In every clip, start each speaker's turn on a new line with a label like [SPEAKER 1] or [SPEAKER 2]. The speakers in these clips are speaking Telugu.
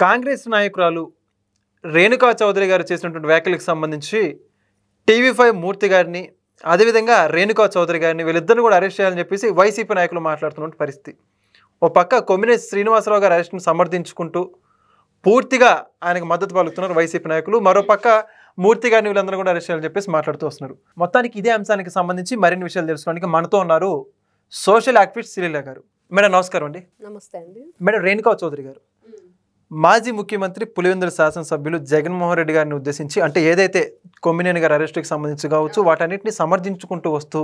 [SPEAKER 1] కాంగ్రెస్ నాయకురాలు రేణుకా చౌదరి గారు చేసినటువంటి వ్యాఖ్యలకు సంబంధించి టీవీ5 మూర్తి గారిని అదేవిధంగా రేణుకా చౌదరి గారిని వీళ్ళిద్దరిని కూడా అరెస్ట్ చేయాలని చెప్పేసి వైసీపీ నాయకులు మాట్లాడుతున్న పరిస్థితి. ఓ పక్క కొమ్మినేని శ్రీనివాసరావు గారి అరెస్ట్ను సమర్థించుకుంటూ పూర్తిగా ఆయనకు మద్దతు పలుకుతున్నారు వైసీపీ నాయకులు. మరోపక్క మూర్తి గారిని వీళ్ళందరూ కూడా అరెస్ట్ చేయాలని చెప్పేసి మాట్లాడుతూ వస్తున్నారు. మొత్తానికి ఇదే అంశానికి సంబంధించి మరిన్ని విషయాలు తెలుసుకోవడానికి మనతో ఉన్నారు సోషల్ యాక్టివిస్ట్ శ్రీలీల గారు. మేడం నమస్కారం అండి.
[SPEAKER 2] నమస్తే అండి.
[SPEAKER 1] మేడం, రేణుకా చౌదరి గారు మాజీ ముఖ్యమంత్రి పులివెందుల శాసనసభ్యులు జగన్మోహన్ రెడ్డి గారిని ఉద్దేశించి అంటే ఏదైతే కొమ్మినేని గారి అరెస్టుకి సంబంధించి కావచ్చు వాటన్నిటిని సమర్థించుకుంటూ వస్తూ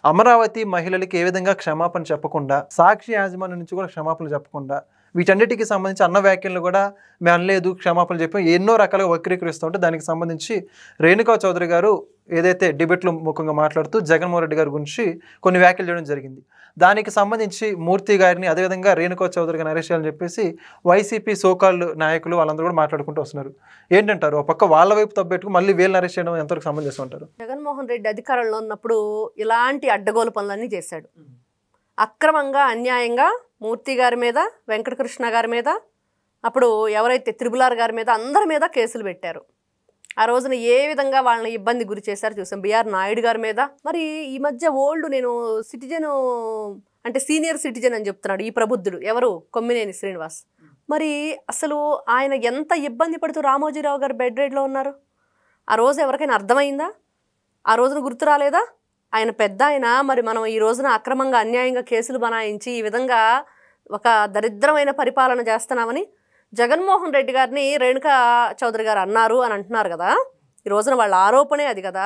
[SPEAKER 1] అమరావతి మహిళలకి ఏ విధంగా క్షమాపణ చెప్పకుండా, సాక్షి యాజమాన్యం నుంచి కూడా క్షమాపణలు చెప్పకుండా, వీటన్నిటికీ సంబంధించి అన్న వ్యాఖ్యలు కూడా మేము అనలేదు, క్షమాపణలు చెప్పి ఎన్నో రకాలుగా వక్రీకరిస్తూ ఉంటే దానికి సంబంధించి రేణుకా చౌదరి గారు ఏదైతే డిబేట్లో ముఖంగా మాట్లాడుతూ జగన్మోహన్ రెడ్డి గారి గురించి కొన్ని వ్యాఖ్యలు చేయడం జరిగింది. దానికి సంబంధించి మూర్తి గారిని అదేవిధంగా రేణుకా చౌదరి గారిని అరెస్ట్ చేయాలని చెప్పేసి వైసీపీ సోకాళ్ళు నాయకులు వాళ్ళందరూ కూడా మాట్లాడుకుంటూ వస్తున్నారు. ఏంటంటారు? ఒక పక్క వాళ్ళ వైపు తప్పెట్టుకు మళ్ళీ వీళ్ళని అరెస్ట్ చేయడం ఎంతవరకు సమంజసం అంటారు?
[SPEAKER 2] జగన్మోహన్ రెడ్డి అధికారంలో ఉన్నప్పుడు ఇలాంటి అడ్డగోలు పనులన్నీ చేశాడు. అక్రమంగా అన్యాయంగా మూర్తి గారి మీద, వెంకటకృష్ణ గారి మీద, అప్పుడు ఎవరైతే త్రిబులార్ గారి మీద అందరి మీద కేసులు పెట్టారు. ఆ రోజున ఏ విధంగా వాళ్ళని ఇబ్బంది గురి చేశారు చూసాం. బిఆర్ నాయుడు గారి మీద. మరి ఈ మధ్య నేను సిటిజన్ అంటే సీనియర్ సిటిజన్ అని చెప్తున్నాడు ఈ ప్రబుద్ధుడు ఎవరు, కొమ్మినేని శ్రీనివాస్. మరి అసలు ఆయన ఎంత ఇబ్బంది పడుతూ రామోజీరావు గారు బెడ్ రెడ్లో ఉన్నారు. ఆ రోజు ఎవరికైనా అర్థమైందా? ఆ రోజున గుర్తు రాలేదా? ఆయన పెద్ద ఆయన. మరి మనం ఈ రోజున అక్రమంగా అన్యాయంగా కేసులు బనాయించి ఈ విధంగా ఒక దరిద్రమైన పరిపాలన చేస్తున్నామని జగన్మోహన్ రెడ్డి గారిని రేణుకా చౌదరి గారు అన్నారు అని అంటున్నారు కదా. ఈ రోజున వాళ్ళ ఆరోపణే అది కదా.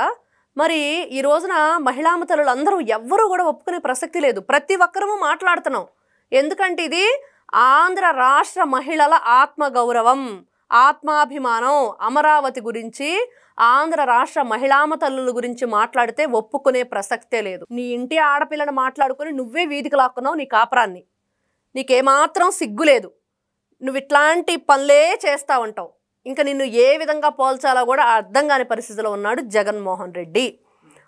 [SPEAKER 2] మరి ఈ రోజున మహిళామతలు అందరూ ఎవ్వరూ కూడా ఒప్పుకునే ప్రసక్తి లేదు. ప్రతి ఒక్కరూ మాట్లాడుతున్నాం. ఎందుకంటే ఇది ఆంధ్ర రాష్ట్ర మహిళల ఆత్మగౌరవం, ఆత్మాభిమానం. అమరావతి గురించి, ఆంధ్ర రాష్ట్ర మహిళామతల్లుల గురించి మాట్లాడితే ఒప్పుకునే ప్రసక్తే లేదు. నీ ఇంటి ఆడపిల్లని మాట్లాడుకుని నువ్వే వీధికి లాక్కున్నావు నీ కాపురాన్ని. నీకేమాత్రం సిగ్గు లేదు. నువ్వు ఇట్లాంటి పనులే చేస్తూ ఉంటావు. ఇంకా నిన్ను ఏ విధంగా పోల్చాలో కూడా అర్థం కాని పరిస్థితిలో ఉన్నాడు జగన్మోహన్ రెడ్డి.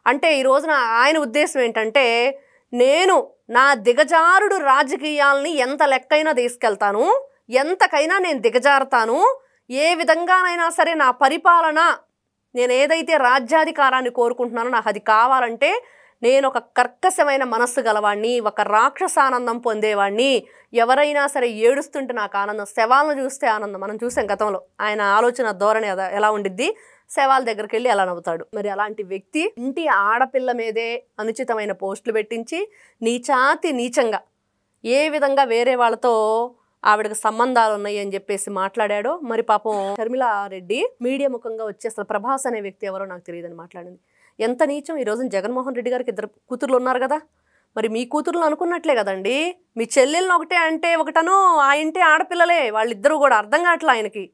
[SPEAKER 2] అంటే ఈ రోజున ఆయన ఉద్దేశం ఏంటంటే, నేను నా దిగజారుడు రాజకీయాల్ని ఎంత లెక్కైనా తీసుకెళ్తాను, ఎంతకైనా నేను దిగజారుతాను, ఏ విధంగానైనా సరే నా పరిపాలన, నేను ఏదైతే రాజ్యాధికారాన్ని కోరుకుంటున్నానో నాకు అది కావాలంటే నేను ఒక కర్కశమైన మనస్సు గలవాడిని, ఒక రాక్షసానందం పొందేవాడిని. ఎవరైనా సరే ఏడుస్తుంటే నాకు ఆనందం, శవాలను చూస్తే ఆనందం. మనం చూసాం గతంలో ఆయన ఆలోచన ధోరణి ఎలా ఉండిద్ది, శవాల దగ్గరికి వెళ్ళి ఎలా నవ్వుతాడు. మరి అలాంటి వ్యక్తి ఇంటి ఆడపిల్ల మీదే అనుచితమైన పోస్టులు పెట్టించి నీచంగా ఏ విధంగా వేరే వాళ్ళతో ఆవిడకి సంబంధాలు ఉన్నాయి అని చెప్పేసి మాట్లాడాడో. మరి పాపం షర్మిలారెడ్డి మీడియా ముఖంగా వచ్చి అసలు ప్రభాస్ అనే వ్యక్తి ఎవరో నాకు తెలియదని మాట్లాడింది. ఎంత నీచం! ఈ రోజున జగన్మోహన్ రెడ్డి గారికి 2 కూతుర్లు ఉన్నారు కదా. మరి మీ కూతుర్లు అనుకున్నట్లే కదండి. మీ చెల్లెల్ని ఒకటే అంటే ఒకటను, ఆ ఇంటి ఆడపిల్లలే వాళ్ళిద్దరూ కూడా. అర్థం కావట్లే ఆయనకి.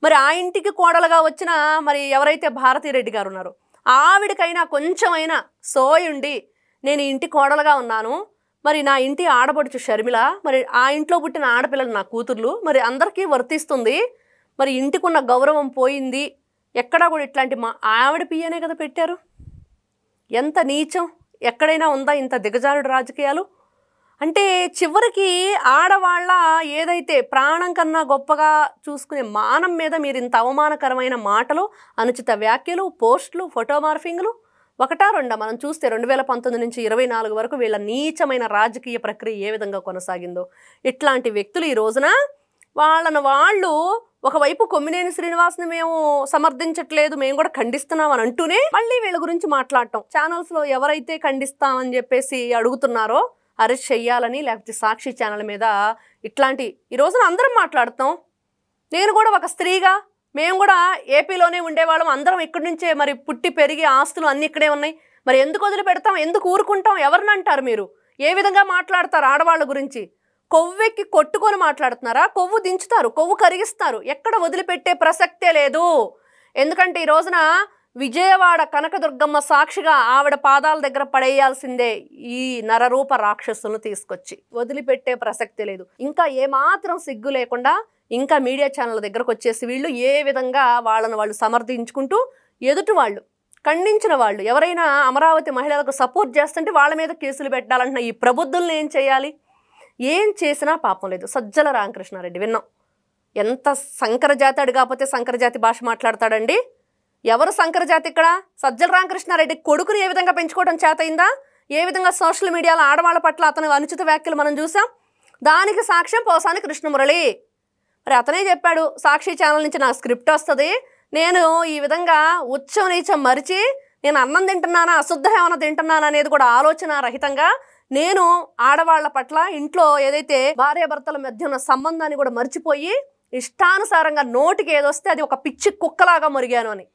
[SPEAKER 2] మరి ఆ ఇంటికి కోడలుగా వచ్చిన మరి ఎవరైతే భారతీరెడ్డి గారు ఉన్నారో ఆవిడకైనా కొంచెమైనా సోయుండి, నేను ఇంటి కోడలుగా ఉన్నాను, మరి నా ఇంటి ఆడపడుచు షర్మిల, మరి ఆ ఇంట్లో పుట్టిన ఆడపిల్లలు నా కూతుర్లు, మరి అందరికీ వర్తిస్తుంది, మరి ఇంటికున్న గౌరవం పోయింది, ఎక్కడా కూడా ఇట్లాంటి ఆవిడ పియ్యనే కదా పెట్టారు. ఎంత నీచం! ఎక్కడైనా ఉందా ఇంత దిగజారుడు రాజకీయాలు? అంటే చివరికి ఆడవాళ్ళ ఏదైతే ప్రాణం కన్నా గొప్పగా చూసుకునే మానం మీద మీరు ఇంత అవమానకరమైన మాటలు, అనుచిత వ్యాఖ్యలు, పోస్టులు, ఫోటో మార్ఫింగ్లు ఒకటా రెండా? మనం చూస్తే 2019 నుంచి 24 వరకు వీళ్ళ నీచమైన రాజకీయ ప్రక్రియ ఏ విధంగా కొనసాగిందో. ఇట్లాంటి వ్యక్తులు ఈ రోజున వాళ్ళు ఒకవైపు కొమ్మినేని శ్రీనివాస్ని మేము సమర్థించట్లేదు, మేము కూడా ఖండిస్తున్నాం అని అంటూనే మళ్ళీ వీళ్ళ గురించి మాట్లాడటం. ఛానల్స్లో ఎవరైతే ఖండిస్తామని చెప్పేసి అడుగుతున్నారో అరెస్ట్ చెయ్యాలని, లేకపోతే సాక్షి ఛానల్ మీద ఇట్లాంటి ఈ రోజున అందరం మాట్లాడుతాం. నేను కూడా ఒక స్త్రీగా, మేము కూడా ఏపీలోనే ఉండేవాళ్ళం, అందరం ఇక్కడి నుంచే మరి పుట్టి పెరిగి ఆస్తులు అన్నీ ఇక్కడే ఉన్నాయి. మరి ఎందుకు వదిలిపెడతాం, ఎందుకు ఊరుకుంటాం? ఎవరిని అంటారు మీరు? ఏ విధంగా మాట్లాడతారు ఆడవాళ్ళ గురించి? కొవ్వెక్కి కొట్టుకొని మాట్లాడుతున్నారా? కొవ్వు దించుతారు, కొవ్వు కరిగిస్తారు. ఎక్కడ వదిలిపెట్టే ప్రసక్తే లేదు. ఎందుకంటే ఈ రోజున విజయవాడ కనకదుర్గమ్మ సాక్షిగా ఆవిడ పాదాల దగ్గర పడేయాల్సిందే ఈ నరరూప రాక్షసులను తీసుకొచ్చి. వదిలిపెట్టే ప్రసక్తే లేదు. ఇంకా ఏమాత్రం సిగ్గు లేకుండా ఇంకా మీడియా ఛానల్ దగ్గరకు వచ్చేసి వీళ్ళు ఏ విధంగా వాళ్ళను వాళ్ళు సమర్థించుకుంటూ ఎదుటి వాళ్ళు ఖండించిన వాళ్ళు ఎవరైనా అమరావతి మహిళలకు సపోర్ట్ చేస్తుంటే వాళ్ళ మీద కేసులు పెట్టాలంటున్న ఈ ప్రబుద్ధుల్ని ఏం చేయాలి? ఏం చేసినా పాపం లేదు. సజ్జల రామకృష్ణారెడ్డి విన్నాం. ఎంత సంకరజాతి కాకపోతే సంకరజాతి భాష మాట్లాడతాడండి. ఎవరు సంకరజాతి ఇక్కడ? సజ్జల రామకృష్ణారెడ్డి కొడుకుని ఏ విధంగా పెంచుకోవడం చేతయిందా? ఏ విధంగా సోషల్ మీడియాలో ఆడవాళ్ళ పట్ల అతను అనుచిత వ్యాఖ్యలు మనం చూసాం. దానికి సాక్ష్యం పోసాని కృష్ణమురళి. మరి అతనే చెప్పాడు, సాక్షి ఛానల్ నుంచి నాకు స్క్రిప్ట్ వస్తుంది, నేను ఈ విధంగా ఉచ్చం నీచం మరిచి నేను అన్నం తింటున్నానా అశుద్ధం ఏమైనా తింటున్నానా అనేది కూడా ఆలోచన రహితంగా నేను ఆడవాళ్ల పట్ల ఇంట్లో ఏదైతే భార్యాభర్తల మధ్య ఉన్న సంబంధాన్ని కూడా మర్చిపోయి ఇష్టానుసారంగా నోటికి ఏదొస్తే అది ఒక పిచ్చి కుక్కలాగా మురిగాను అని.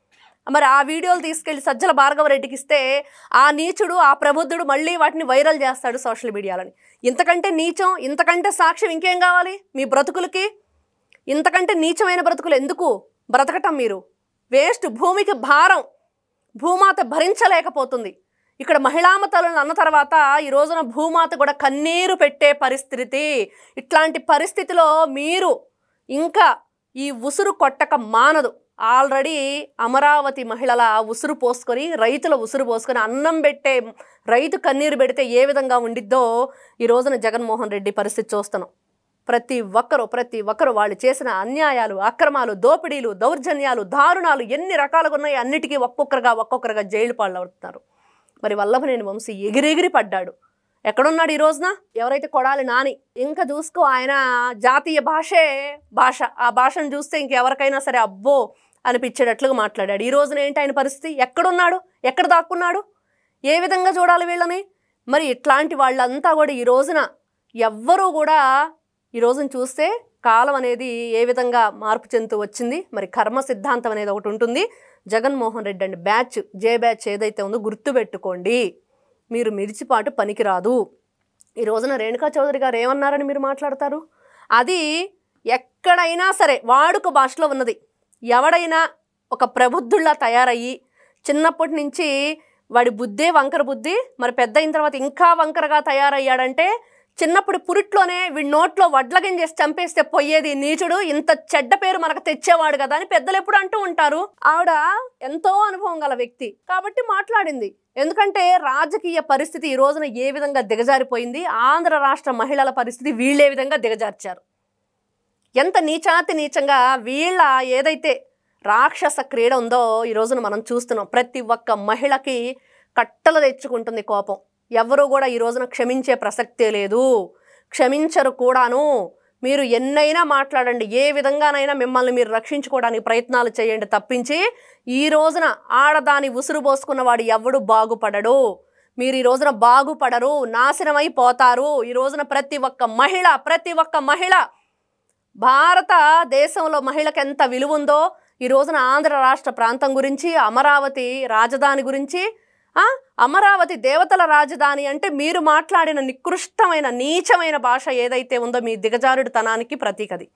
[SPEAKER 2] మరి ఆ వీడియోలు తీసుకెళ్లి సజ్జల భార్గవరెడ్డికి ఇస్తే ఆ నీచుడు ఆ ప్రబుద్ధుడు మళ్ళీ వాటిని వైరల్ చేస్తాడు సోషల్ మీడియాలని. ఇంతకంటే నీచం, ఇంతకంటే సాక్ష్యం ఇంకేం కావాలి మీ బ్రతుకులకి? ఇంతకంటే నీచమైన బ్రతుకులు ఎందుకు బ్రతకటం? మీరు వేస్ట్. భూమికి భారం, భూమాత భరించలేకపోతుంది. ఇక్కడ మహిళామతలను అన్న తర్వాత ఈ రోజున భూమాత కూడా కన్నీరు పెట్టే పరిస్థితి. ఇట్లాంటి పరిస్థితిలో మీరు ఇంకా ఈ ఉసురు కొట్టక మానదు. ఆల్రెడీ అమరావతి మహిళల ఉసురు పోసుకొని, రైతుల ఉసురు పోసుకొని అన్నం పెట్టే రైతు కన్నీరు పెడితే ఏ విధంగా ఉండిద్దో ఈ రోజున జగన్మోహన్ రెడ్డి పరిస్థితి చూస్తున్నాం. ప్రతి ఒక్కరు వాళ్ళు చేసిన అన్యాయాలు, అక్రమాలు, దోపిడీలు, దౌర్జన్యాలు, దారుణాలు ఎన్ని రకాలుగా ఉన్నాయి అన్నిటికీ ఒక్కొక్కరుగా జైలు పాలవుతున్నారు. మరి వల్లభనేని వంశీ ఎగిరెగిరి పడ్డాడు. ఎక్కడున్నాడు ఈ రోజున? ఎవరైతే కొడాలి నాని, ఇంకా చూసుకో ఆయన జాతీయ భాషే భాష. ఆ భాషను చూస్తే ఇంకెవరికైనా సరే అబ్బో అనిపించేటట్లుగా మాట్లాడాడు. ఈ రోజున ఏంటి ఆయన పరిస్థితి? ఎక్కడున్నాడు? ఎక్కడ దాక్కున్నాడు? ఏ విధంగా చూడాలి వీళ్ళని? మరి ఇట్లాంటి వాళ్ళంతా కూడా ఈ రోజున ఎవ్వరూ కూడా ఈ రోజున చూస్తే కాలం అనేది ఏ విధంగా మార్పు చెందుతూ వచ్చింది. మరి కర్మ సిద్ధాంతం అనేది ఒకటి ఉంటుంది. జగన్మోహన్ రెడ్డి అండి బ్యాచ్, జే బ్యాచ్ ఏదైతే ఉందో గుర్తుపెట్టుకోండి, మీరు మిరిచిపాటు పనికిరాదు. ఈ రోజున రేణుకా చౌదరి గారు ఏమన్నారని మీరు మాట్లాడతారు? అది ఎక్కడైనా సరే వాడుక భాషలో ఉన్నది. ఎవడైనా ఒక ప్రబుద్ధుల్లా తయారయ్యి చిన్నప్పటి నుంచి వాడి బుద్ధే వంకర బుద్ధి, మరి పెద్ద అయిన తర్వాత ఇంకా వంకరగా తయారయ్యాడంటే చిన్నప్పుడు పురిట్లోనే వీడి నోట్లో వడ్లగింజేసి చంపేస్తే పోయేది నీచుడు, ఇంత చెడ్డ పేరు మనకు తెచ్చేవాడు కదా అని పెద్దలు ఎప్పుడు అంటూ ఉంటారు. ఆవిడ ఎంతో అనుభవం గల వ్యక్తి కాబట్టి మాట్లాడింది. ఎందుకంటే రాజకీయ పరిస్థితి ఈ రోజున ఏ విధంగా దిగజారిపోయింది, ఆంధ్ర రాష్ట్ర మహిళల పరిస్థితి వీళ్ళే విధంగా దిగజార్చారు. ఎంత నీచాతి నీచంగా వీళ్ళ ఏదైతే రాక్షస క్రీడ ఉందో ఈ రోజున మనం చూస్తున్నాం. ప్రతి ఒక్క మహిళకి కట్టలు తెచ్చుకుంటుంది కోపం. ఎవరు కూడా ఈ రోజున క్షమించే ప్రసక్తే లేదు, క్షమించరు కూడాను. మీరు ఎన్నైనా మాట్లాడండి, ఏ విధంగానైనా మిమ్మల్ని మీరు రక్షించుకోవడానికి ప్రయత్నాలు చేయండి తప్పించి ఈ రోజున ఆడదాని ఉసురు పోసుకున్నవాడు ఎవడు బాగుపడడు. మీరు ఈ రోజున బాగుపడరు, నాశనమైపోతారు. ఈ రోజున ప్రతి ఒక్క మహిళ భారతదేశంలో మహిళకు ఎంత విలువ ఉందో ఈ రోజున ఆంధ్ర రాష్ట్ర ప్రాంతం గురించి, అమరావతి రాజధాని గురించి, అమరావతి దేవతల రాజధాని అంటే మీరు మాట్లాడిన నికృష్టమైన నీచమైన భాష ఏదైతే ఉందో మీ దిగజారుడుతనానికి ప్రతీకది.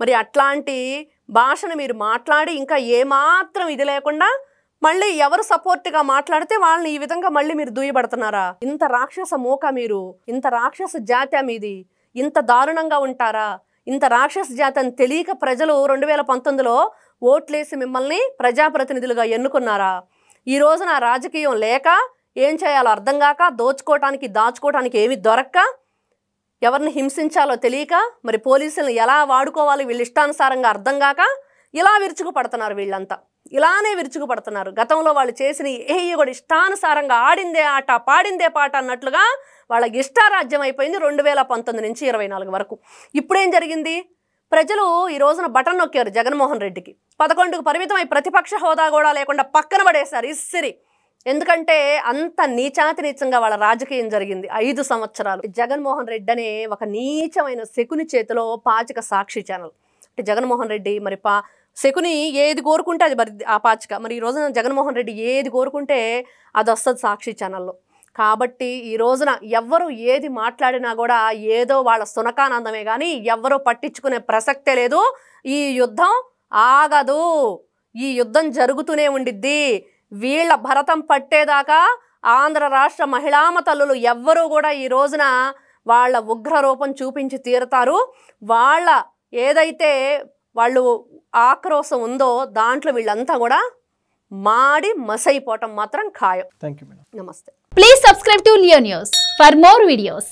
[SPEAKER 2] మరి అట్లాంటి భాషను మీరు మాట్లాడి ఇంకా ఏమాత్రం ఇది లేకుండా మళ్ళీ ఎవరు సపోర్ట్గా మాట్లాడితే వాళ్ళని ఈ విధంగా మళ్ళీ మీరు దూయబడుతున్నారా? ఇంత రాక్షస మూక మీరు, ఇంత రాక్షస జాతి మీది, ఇంత దారుణంగా ఉంటారా? ఇంత రాక్షస జాతి అని తెలియక ప్రజలు 2019లో ఓట్లేసి మిమ్మల్ని ప్రజాప్రతినిధులుగా ఎన్నుకున్నారా? ఈ రోజున రాజకీయం లేక ఏం చేయాలో అర్థం కాక, దాచుకోవటానికి ఏమి దొరక్క, ఎవరిని హింసించాలో తెలియక, మరి పోలీసులను ఎలా వాడుకోవాలి వీళ్ళ ఇష్టానుసారంగా అర్థం కాక ఇలా విరుచుకుపడుతున్నారు. వీళ్ళంతా ఇలానే విరుచుకుపడుతున్నారు. గతంలో వాళ్ళు చేసిన కూడా ఇష్టానుసారంగా ఆడిందే ఆట పాడిందే పాట అన్నట్లుగా వాళ్ళకి ఇష్టారాజ్యం అయిపోయింది 2019 నుంచి 24 వరకు. ఇప్పుడేం జరిగింది? ప్రజలు ఈ రోజున బటన్ నొక్కారు జగన్మోహన్ రెడ్డికి. 11కు పరిమితమై ప్రతిపక్ష హోదా కూడా లేకుండా పక్కన పడేశారు ఇస్సిరి. ఎందుకంటే అంత నీచంగా వాళ్ళ రాజకీయం జరిగింది 5 సంవత్సరాలు. జగన్మోహన్ రెడ్డి అనే ఒక నీచమైన శకుని చేతిలో పాచిక సాక్షి ఛానల్. అంటే జగన్మోహన్ రెడ్డి మరి శకుని ఏది కోరుకుంటే అది మరి ఆ పాచిక. మరి ఈ రోజున జగన్మోహన్ రెడ్డి ఏది కోరుకుంటే అది వస్తుంది సాక్షి ఛానల్లో. కాబట్టి ఈ రోజున ఎవ్వరు ఏది మాట్లాడినా కూడా ఏదో వాళ్ళ సునకానందమే కానీ ఎవ్వరూ పట్టించుకునే ప్రసక్తే లేదు. ఈ యుద్ధం ఆగదు, ఈ యుద్ధం జరుగుతూనే ఉండిద్ది. వీళ్ళ భరతం పట్టేదాకా ఆంధ్ర రాష్ట్ర మహిళామ తల్లులు ఎవ్వరూ కూడా ఈ రోజున వాళ్ళ ఉగ్ర రూపం చూపించి తీరుతారు. వాళ్ళ ఏదైతే వాళ్ళు ఆక్రోశం ఉందో దాంట్లో వీళ్ళంతా కూడా మాడి మసైపోవటం మాత్రం ఖాయం.
[SPEAKER 1] Thank you madam.
[SPEAKER 2] నమస్తే.
[SPEAKER 3] Please subscribe to Leo News for more videos.